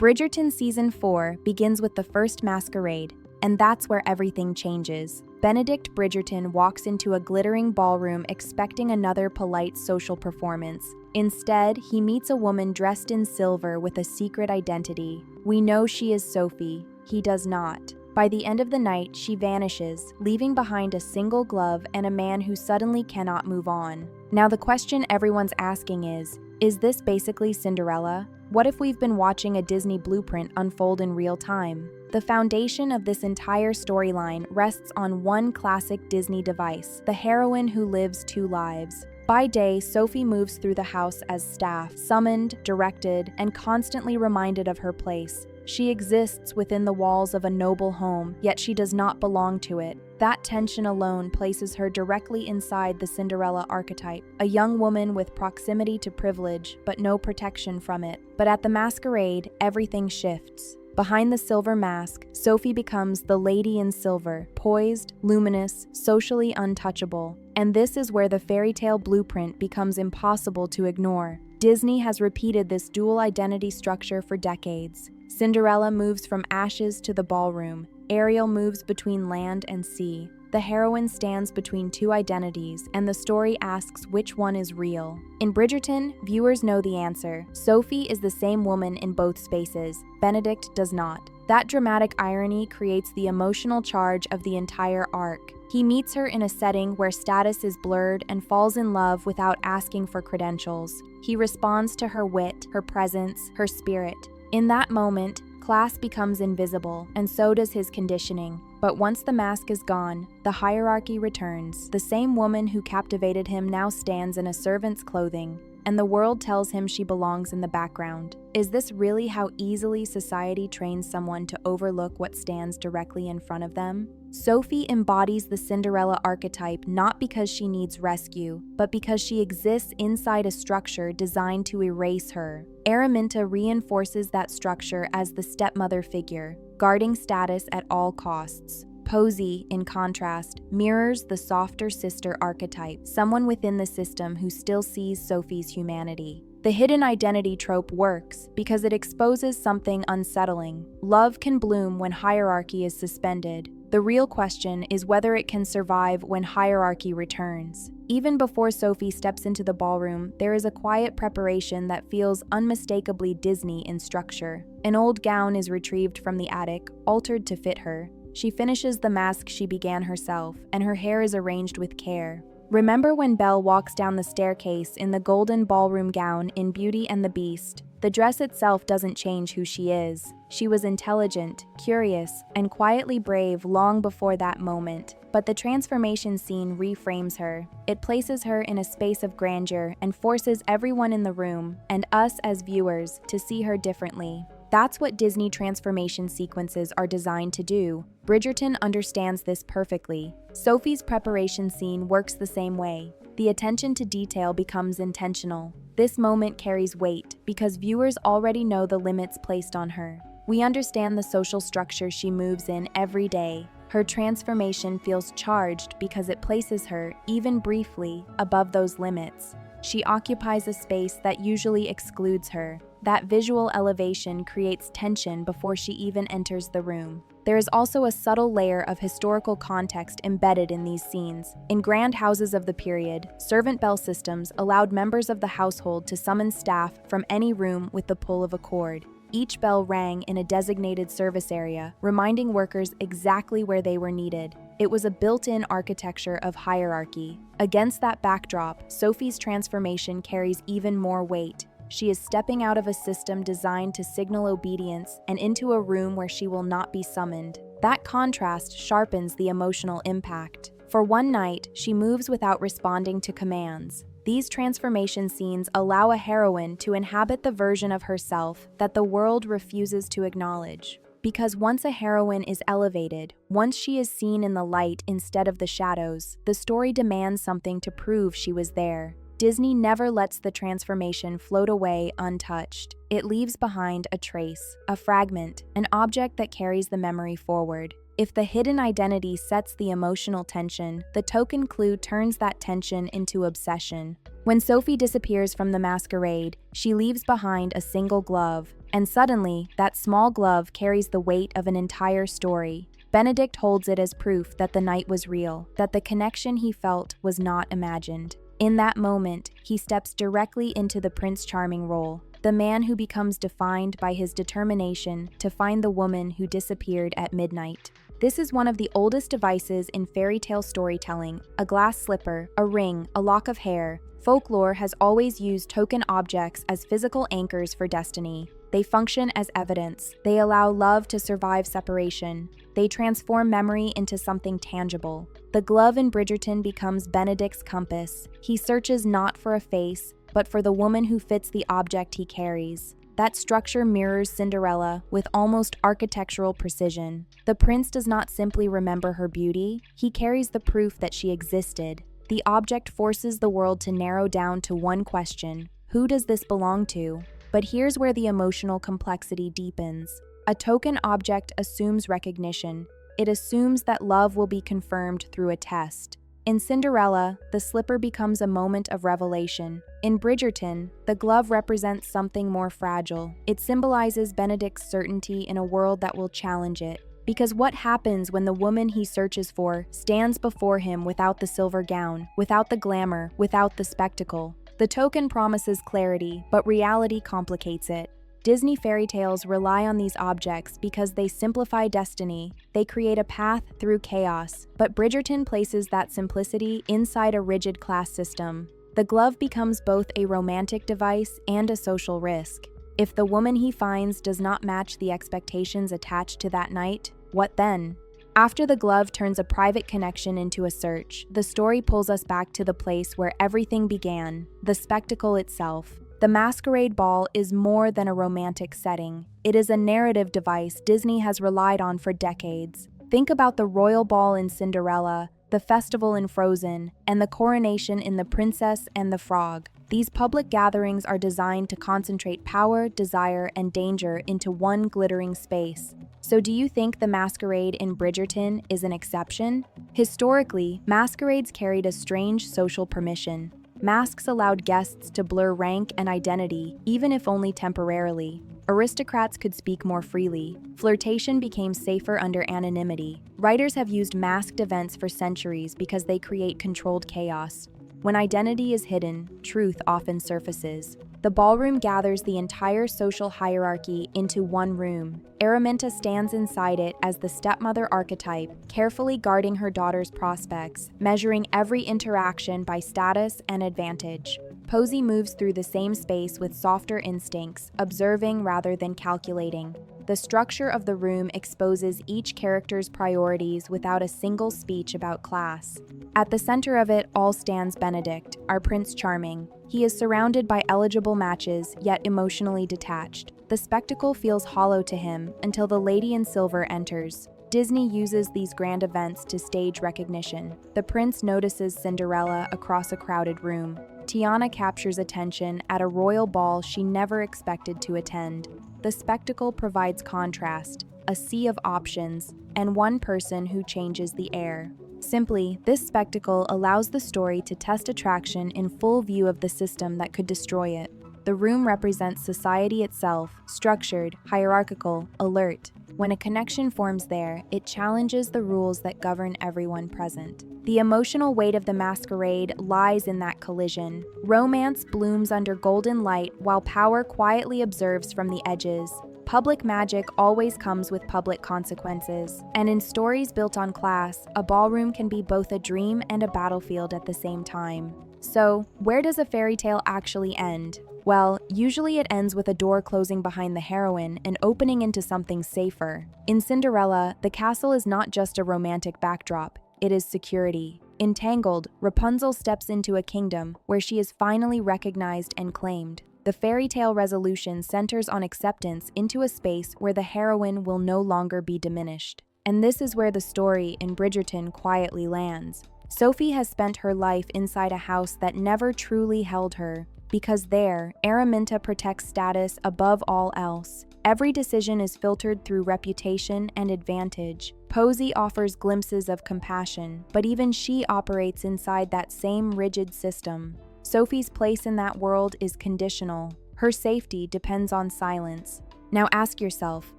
Bridgerton Season 4 begins with the first masquerade, and that's where everything changes. Benedict Bridgerton walks into a glittering ballroom expecting another polite social performance. Instead, he meets a woman dressed in silver with a secret identity. We know she is Sophie. He does not. By the end of the night, she vanishes, leaving behind a single glove and a man who suddenly cannot move on. Now the question everyone's asking is this basically Cinderella? What if we've been watching a Disney blueprint unfold in real time? The foundation of this entire storyline rests on one classic Disney device, the heroine who lives two lives. By day, Sophie moves through the house as staff, summoned, directed, and constantly reminded of her place. She exists within the walls of a noble home, yet she does not belong to it. That tension alone places her directly inside the Cinderella archetype, a young woman with proximity to privilege, but no protection from it. But at the masquerade, everything shifts. Behind the silver mask, Sophie becomes the lady in silver, poised, luminous, socially untouchable. And this is where the fairy tale blueprint becomes impossible to ignore. Disney has repeated this dual identity structure for decades. Cinderella moves from ashes to the ballroom. Ariel moves between land and sea. The heroine stands between two identities, and the story asks which one is real. In Bridgerton, viewers know the answer. Sophie is the same woman in both spaces. Benedict does not. That dramatic irony creates the emotional charge of the entire arc. He meets her in a setting where status is blurred and falls in love without asking for credentials. He responds to her wit, her presence, her spirit. In that moment, class becomes invisible, and so does his conditioning. But once the mask is gone, the hierarchy returns. The same woman who captivated him now stands in a servant's clothing, and the world tells him she belongs in the background. Is this really how easily society trains someone to overlook what stands directly in front of them? Sophie embodies the Cinderella archetype not because she needs rescue, but because she exists inside a structure designed to erase her. Araminta reinforces that structure as the stepmother figure, guarding status at all costs. Posey, in contrast, mirrors the softer sister archetype, someone within the system who still sees Sophie's humanity. The hidden identity trope works because it exposes something unsettling. Love can bloom when hierarchy is suspended. The real question is whether it can survive when hierarchy returns. Even before Sophie steps into the ballroom, there is a quiet preparation that feels unmistakably Disney in structure. An old gown is retrieved from the attic, altered to fit her. She finishes the mask she began herself, and her hair is arranged with care. Remember when Belle walks down the staircase in the golden ballroom gown in Beauty and the Beast? The dress itself doesn't change who she is. She was intelligent, curious, and quietly brave long before that moment. But the transformation scene reframes her. It places her in a space of grandeur and forces everyone in the room, and us as viewers, to see her differently. That's what Disney transformation sequences are designed to do. Bridgerton understands this perfectly. Sophie's preparation scene works the same way. The attention to detail becomes intentional. This moment carries weight because viewers already know the limits placed on her. We understand the social structure she moves in every day. Her transformation feels charged because it places her, even briefly, above those limits. She occupies a space that usually excludes her. That visual elevation creates tension before she even enters the room. There is also a subtle layer of historical context embedded in these scenes. In grand houses of the period, servant bell systems allowed members of the household to summon staff from any room with the pull of a cord. Each bell rang in a designated service area, reminding workers exactly where they were needed. It was a built-in architecture of hierarchy. Against that backdrop, Sophie's transformation carries even more weight. She is stepping out of a system designed to signal obedience and into a room where she will not be summoned. That contrast sharpens the emotional impact. For one night, she moves without responding to commands. These transformation scenes allow a heroine to inhabit the version of herself that the world refuses to acknowledge. Because once a heroine is elevated, once she is seen in the light instead of the shadows, the story demands something to prove she was there. Disney never lets the transformation float away untouched. It leaves behind a trace, a fragment, an object that carries the memory forward. If the hidden identity sets the emotional tension, the token clue turns that tension into obsession. When Sophie disappears from the masquerade, she leaves behind a single glove, and suddenly, that small glove carries the weight of an entire story. Benedict holds it as proof that the night was real, that the connection he felt was not imagined. In that moment, he steps directly into the Prince Charming role, the man who becomes defined by his determination to find the woman who disappeared at midnight. This is one of the oldest devices in fairy tale storytelling: a glass slipper, a ring, a lock of hair. Folklore has always used token objects as physical anchors for destiny. They function as evidence. They allow love to survive separation. They transform memory into something tangible. The glove in Bridgerton becomes Benedict's compass. He searches not for a face, but for the woman who fits the object he carries. That structure mirrors Cinderella with almost architectural precision. The prince does not simply remember her beauty, he carries the proof that she existed. The object forces the world to narrow down to one question: who does this belong to? But here's where the emotional complexity deepens. A token object assumes recognition. It assumes that love will be confirmed through a test. In Cinderella, the slipper becomes a moment of revelation. In Bridgerton, the glove represents something more fragile. It symbolizes Benedict's certainty in a world that will challenge it. Because what happens when the woman he searches for stands before him without the silver gown, without the glamour, without the spectacle? The token promises clarity, but reality complicates it. Disney fairy tales rely on these objects because they simplify destiny. They create a path through chaos, but Bridgerton places that simplicity inside a rigid class system. The glove becomes both a romantic device and a social risk. If the woman he finds does not match the expectations attached to that night, what then? After the glove turns a private connection into a search, the story pulls us back to the place where everything began, the spectacle itself. The masquerade ball is more than a romantic setting. It is a narrative device Disney has relied on for decades. Think about the royal ball in Cinderella, the festival in Frozen, and the coronation in The Princess and the Frog. These public gatherings are designed to concentrate power, desire, and danger into one glittering space. So do you think the masquerade in Bridgerton is an exception? Historically, masquerades carried a strange social permission. Masks allowed guests to blur rank and identity, even if only temporarily. Aristocrats could speak more freely. Flirtation became safer under anonymity. Writers have used masked events for centuries because they create controlled chaos. When identity is hidden, truth often surfaces. The ballroom gathers the entire social hierarchy into one room. Araminta stands inside it as the stepmother archetype, carefully guarding her daughter's prospects, measuring every interaction by status and advantage. Posey moves through the same space with softer instincts, observing rather than calculating. The structure of the room exposes each character's priorities without a single speech about class. At the center of it all stands Benedict, our Prince Charming. He is surrounded by eligible matches, yet emotionally detached. The spectacle feels hollow to him until the lady in silver enters. Disney uses these grand events to stage recognition. The prince notices Cinderella across a crowded room. Tiana captures attention at a royal ball she never expected to attend. The spectacle provides contrast, a sea of options, and one person who changes the air. Simply, this spectacle allows the story to test attraction in full view of the system that could destroy it. The room represents society itself, structured, hierarchical, alert. When a connection forms there, it challenges the rules that govern everyone present. The emotional weight of the masquerade lies in that collision. Romance blooms under golden light while power quietly observes from the edges. Public magic always comes with public consequences. And in stories built on class, a ballroom can be both a dream and a battlefield at the same time. So, where does a fairy tale actually end? Well, usually it ends with a door closing behind the heroine and opening into something safer. In Cinderella, the castle is not just a romantic backdrop, it is security. Entangled, Rapunzel steps into a kingdom where she is finally recognized and claimed. The fairy tale resolution centers on acceptance into a space where the heroine will no longer be diminished. And this is where the story in Bridgerton quietly lands. Sophie has spent her life inside a house that never truly held her, because there, Araminta protects status above all else. Every decision is filtered through reputation and advantage. Posey offers glimpses of compassion, but even she operates inside that same rigid system. Sophie's place in that world is conditional. Her safety depends on silence. Now ask yourself,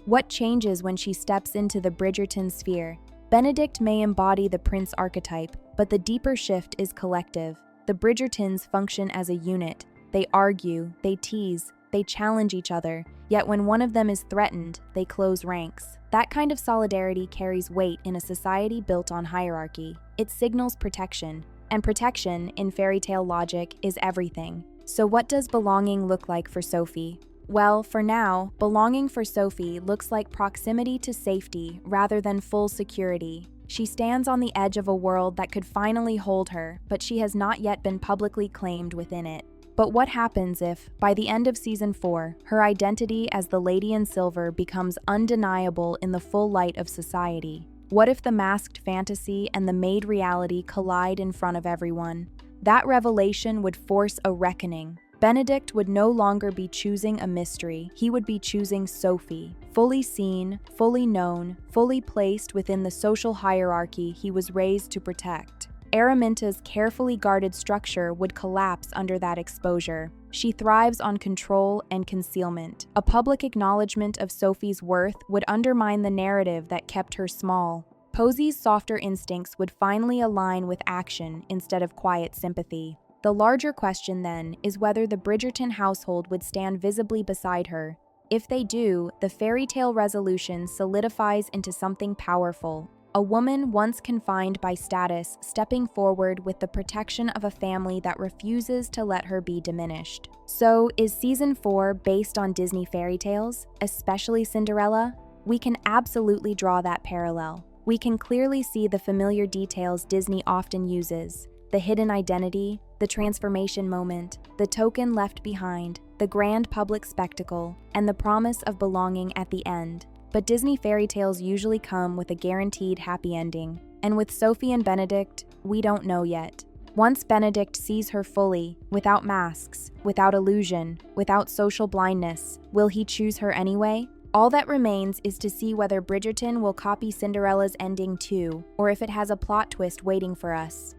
what changes when she steps into the Bridgerton sphere? Benedict may embody the prince archetype, but the deeper shift is collective. The Bridgertons function as a unit. They argue, they tease, they challenge each other, yet when one of them is threatened, they close ranks. That kind of solidarity carries weight in a society built on hierarchy. It signals protection, and protection, in fairy tale logic, is everything. So what does belonging look like for Sophie? Well, for now, belonging for Sophie looks like proximity to safety rather than full security. She stands on the edge of a world that could finally hold her, but she has not yet been publicly claimed within it. But what happens if, by the end of Season 4, her identity as the Lady in Silver becomes undeniable in the full light of society? What if the masked fantasy and the made reality collide in front of everyone? That revelation would force a reckoning. Benedict would no longer be choosing a mystery, he would be choosing Sophie, fully seen, fully known, fully placed within the social hierarchy he was raised to protect. Araminta's carefully guarded structure would collapse under that exposure. She thrives on control and concealment. A public acknowledgement of Sophie's worth would undermine the narrative that kept her small. Posy's softer instincts would finally align with action instead of quiet sympathy. The larger question, then, is whether the Bridgerton household would stand visibly beside her. If they do, the fairy tale resolution solidifies into something powerful. A woman once confined by status stepping forward with the protection of a family that refuses to let her be diminished. So, is Season 4 based on Disney fairy tales, especially Cinderella? We can absolutely draw that parallel. We can clearly see the familiar details Disney often uses: the hidden identity, the transformation moment, the token left behind, the grand public spectacle, and the promise of belonging at the end. But Disney fairy tales usually come with a guaranteed happy ending. And with Sophie and Benedict, we don't know yet. Once Benedict sees her fully, without masks, without illusion, without social blindness, will he choose her anyway? All that remains is to see whether Bridgerton will copy Cinderella's ending too, or if it has a plot twist waiting for us.